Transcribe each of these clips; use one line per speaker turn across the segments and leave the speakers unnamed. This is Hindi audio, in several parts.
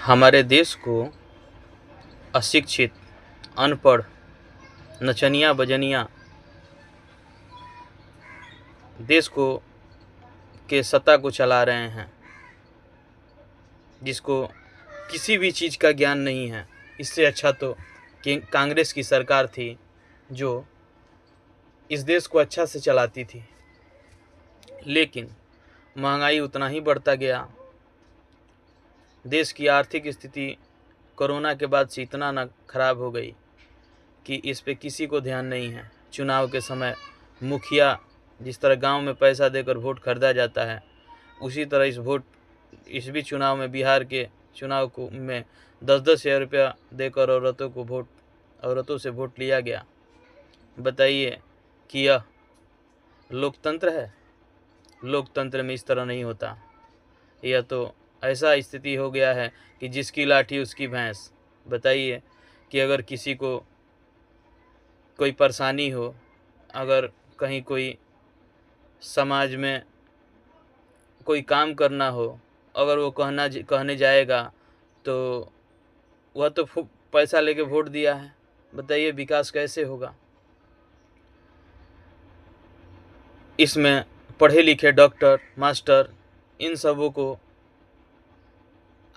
हमारे देश को अशिक्षित, अनपढ़, नचनिया बजनिया देश को के सत्ता को चला रहे हैं, जिसको किसी भी चीज़ का ज्ञान नहीं है। इससे अच्छा तो कि कांग्रेस की सरकार थी जो इस देश को अच्छा से चलाती थी, लेकिन महंगाई उतना ही बढ़ता गया। देश की आर्थिक स्थिति कोरोना के बाद से इतना ना खराब हो गई कि इस पे किसी को ध्यान नहीं है। चुनाव के समय मुखिया जिस तरह गांव में पैसा देकर वोट खरीदा जाता है, उसी तरह इस भी चुनाव में बिहार के चुनाव को में 10-10 हज़ार रुपया देकर औरतों से वोट लिया गया। बताइए कि यह लोकतंत्र है? लोकतंत्र में इस तरह नहीं होता। यह तो ऐसा स्थिति हो गया है कि जिसकी लाठी उसकी भैंस। बताइए कि अगर किसी को कोई परेशानी हो, अगर कहीं कोई समाज में कोई काम करना हो, अगर वो कहने जाएगा तो वह तो पैसा लेके वोट दिया है। बताइए विकास कैसे होगा? इसमें पढ़े लिखे डॉक्टर, मास्टर, इन सबों को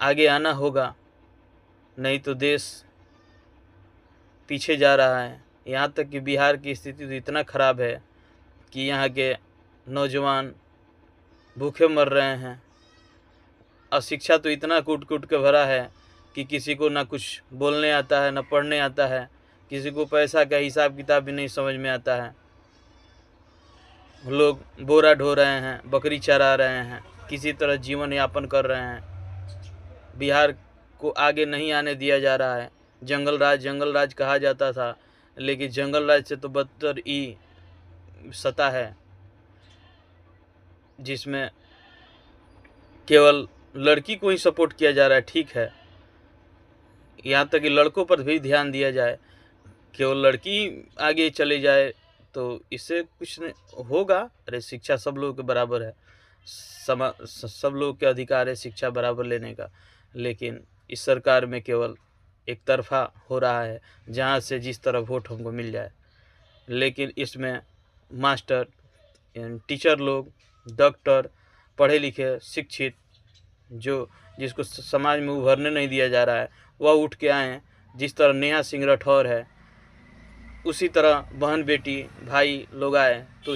आगे आना होगा, नहीं तो देश पीछे जा रहा है। यहाँ तक कि बिहार की स्थिति तो इतना ख़राब है कि यहाँ के नौजवान भूखे मर रहे हैं। अशिक्षा तो इतना कूट कूट के भरा है कि किसी को ना कुछ बोलने आता है, ना पढ़ने आता है, किसी को पैसा का हिसाब किताब भी नहीं समझ में आता है। लोग बोरा ढो रहे हैं, बकरी चरा रहे हैं, किसी तरह जीवन यापन कर रहे हैं। बिहार को आगे नहीं आने दिया जा रहा है। जंगल राज कहा जाता था, लेकिन जंगल राज से तो बदतर ही सत्ता है, जिसमें केवल लड़की को ही सपोर्ट किया जा रहा है। ठीक है, यहाँ तक कि लड़कों पर भी ध्यान दिया जाए, केवल लड़की आगे चले जाए तो इससे कुछ नहीं होगा। अरे शिक्षा सब लोगों के बराबर है, सब लोग के अधिकार है शिक्षा बराबर लेने का, लेकिन इस सरकार में केवल एक तरफा हो रहा है, जहाँ से जिस तरह वोट हमको मिल जाए। लेकिन इसमें मास्टर, टीचर लोग, डॉक्टर, पढ़े लिखे, शिक्षित, जिसको समाज में उभरने नहीं दिया जा रहा है, वह उठ के आए। जिस तरह नेहा सिंह राठौर है, उसी तरह बहन बेटी भाई लोग आए तो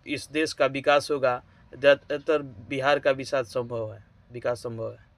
इस देश का विकास होगा। ज़्यादातर बिहार का विकास संभव है।